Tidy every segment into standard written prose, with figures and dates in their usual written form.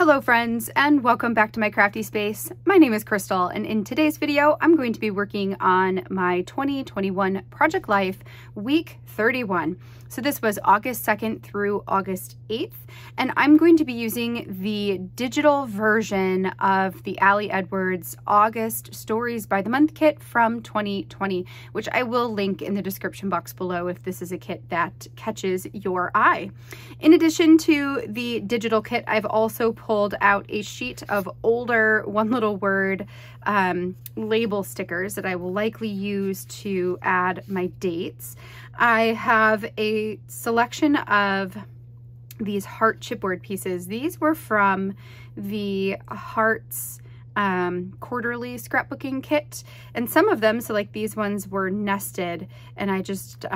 Hello friends, and welcome back to my crafty space. My name is Crystal, and in today's video I'm going to be working on my 2021 Project Life week 31. So this was August 2nd through August 8th, and I'm going to be using the digital version of the Ali Edwards August Stories by the Month kit from 2020, which I will link in the description box below if this is a kit that catches your eye. In addition to the digital kit, I've also pulled out a sheet of older one little word label stickers that I will likely use to add my dates. I have a selection of these heart chipboard pieces. These were from the Hearts quarterly scrapbooking kit, and some of them, so like these ones, were nested, and I just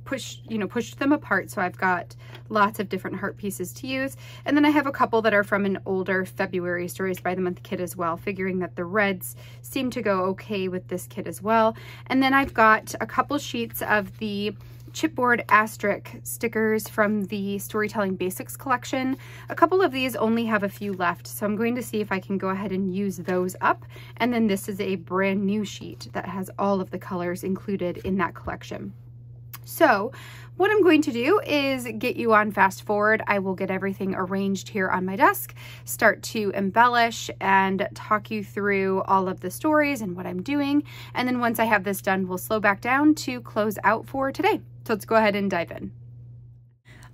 pushed them apart, so I've got lots of different heart pieces to use. And then I have a couple that are from an older February Stories by the Month kit as well, figuring that the reds seem to go okay with this kit as well. And then I've got a couple sheets of the chipboard asterisk stickers from the Storytelling Basics collection. A couple of these only have a few left, so I'm going to see if I can go ahead and use those up. And then this is a brand new sheet that has all of the colors included in that collection. So what I'm going to do is get you on fast forward. I will get everything arranged here on my desk, start to embellish and talk you through all of the stories and what I'm doing. And then once I have this done, we'll slow back down to close out for today. So let's go ahead and dive in.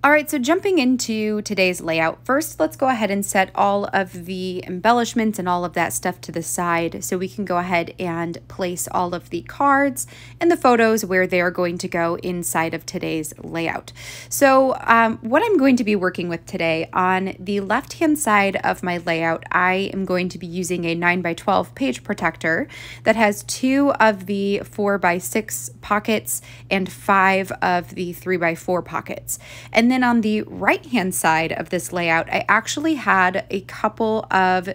All right, so jumping into today's layout, first let's go ahead and set all of the embellishments and all of that stuff to the side so we can go ahead and place all of the cards and the photos where they are going to go inside of today's layout. So what I'm going to be working with today, on the left-hand side of my layout, I am going to be using a 9x12 page protector that has 2 of the 4x6 pockets and 5 of the 3x4 pockets. And then on the right-hand side of this layout, I actually had a couple of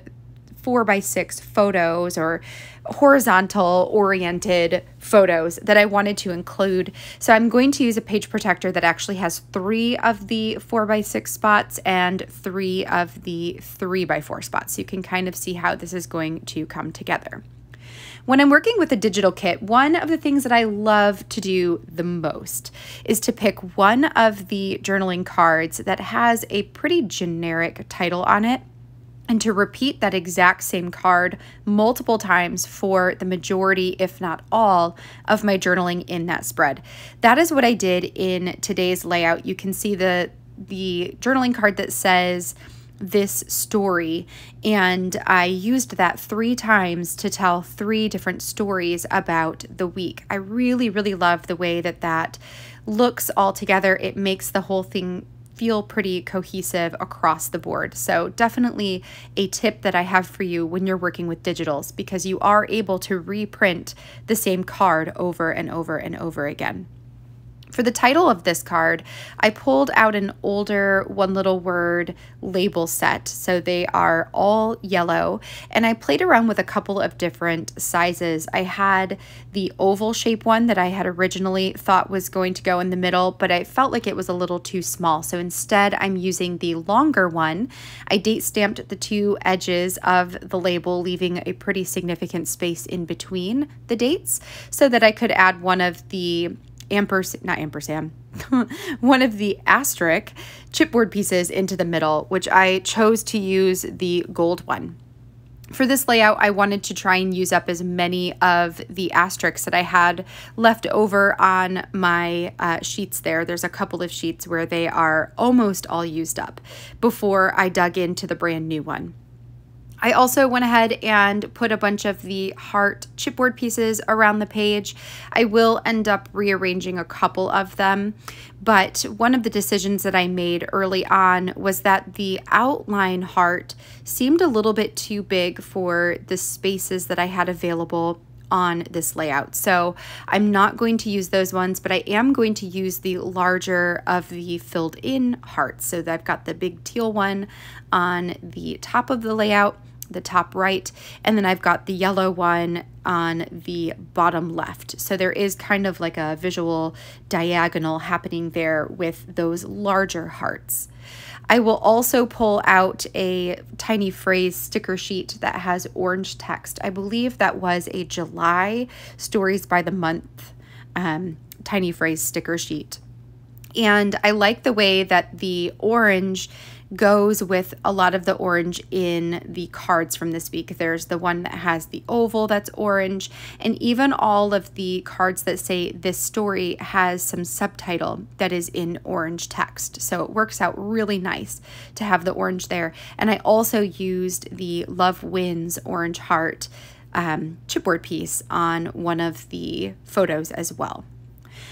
4x6 photos or horizontal oriented photos that I wanted to include. So I'm going to use a page protector that actually has 3 of the 4x6 spots and 3 of the 3x4 spots. So you can kind of see how this is going to come together. When I'm working with a digital kit, one of the things that I love to do the most is to pick one of the journaling cards that has a pretty generic title on it and to repeat that exact same card multiple times for the majority, if not all, of my journaling in that spread. That is what I did in today's layout. You can see the journaling card that says this story, and I used that 3 times to tell 3 different stories about the week. I really love the way that that looks all together. It makes the whole thing feel pretty cohesive across the board. So definitely a tip that I have for you when you're working with digitals, because you are able to reprint the same card over and over and over again. For the title of this card, I pulled out an older one little word label set. So they are all yellow, and I played around with a couple of different sizes. I had the oval shape one that I had originally thought was going to go in the middle, but I felt like it was a little too small. So instead I'm using the longer one. I date stamped the 2 edges of the label, leaving a pretty significant space in between the dates so that I could add one of the one of the asterisk chipboard pieces into the middle, which I chose to use the gold one. For this layout, I wanted to try and use up as many of the asterisks that I had left over on my sheets there. There's a couple of sheets where they are almost all used up before I dug into the brand new one. I also went ahead and put a bunch of the heart chipboard pieces around the page. I will end up rearranging a couple of them, but one of the decisions that I made early on was that the outline heart seemed a little bit too big for the spaces that I had available on this layout. So I'm not going to use those ones, but I am going to use the larger of the filled in hearts. So I've got the big teal one on the top of the layout, the top right, and then I've got the yellow one on the bottom left. So there is kind of like a visual diagonal happening there with those larger hearts. I will also pull out a tiny phrase sticker sheet that has orange text. I believe that was a July Stories by the Month tiny phrase sticker sheet. And I like the way that the orange goes with a lot of the orange in the cards from this week. There's the one that has the oval that's orange, and even all of the cards that say this story has some subtitle that is in orange text. So it works out really nice to have the orange there. And I also used the Love Wins orange heart chipboard piece on one of the photos as well.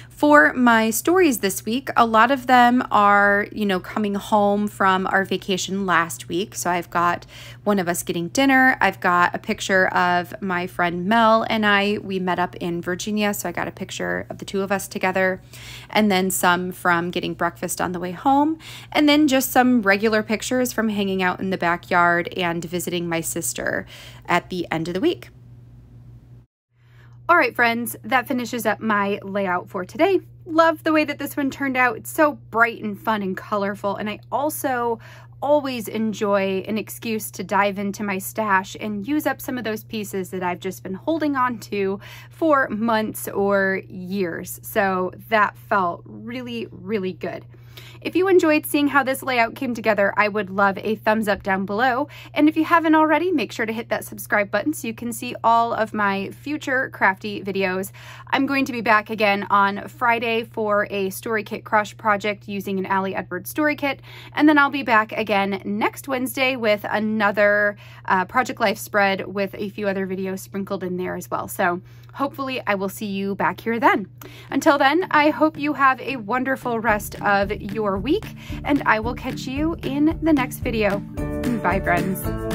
For my stories this week, a lot of them are, coming home from our vacation last week. So I've got one of us getting dinner. I've got a picture of my friend Mel and we met up in Virginia. So I got a picture of the two of us together, and then some from getting breakfast on the way home. And then just some regular pictures from hanging out in the backyard and visiting my sister at the end of the week. All right, friends, that finishes up my layout for today. Love the way that this one turned out. It's so bright and fun and colorful. And I also always enjoy an excuse to dive into my stash and use up some of those pieces that I've just been holding on to for months or years. So that felt really, really good. If you enjoyed seeing how this layout came together, I would love a thumbs up down below. And if you haven't already, make sure to hit that subscribe button so you can see all of my future crafty videos. I'm going to be back again on Friday for a story kit crush project using an Allie Edwards story kit. And then I'll be back again next Wednesday with another Project Life spread with a few other videos sprinkled in there as well. So hopefully I will see you back here then. Until then, I hope you have a wonderful rest of your week, and I will catch you in the next video. Bye, friends.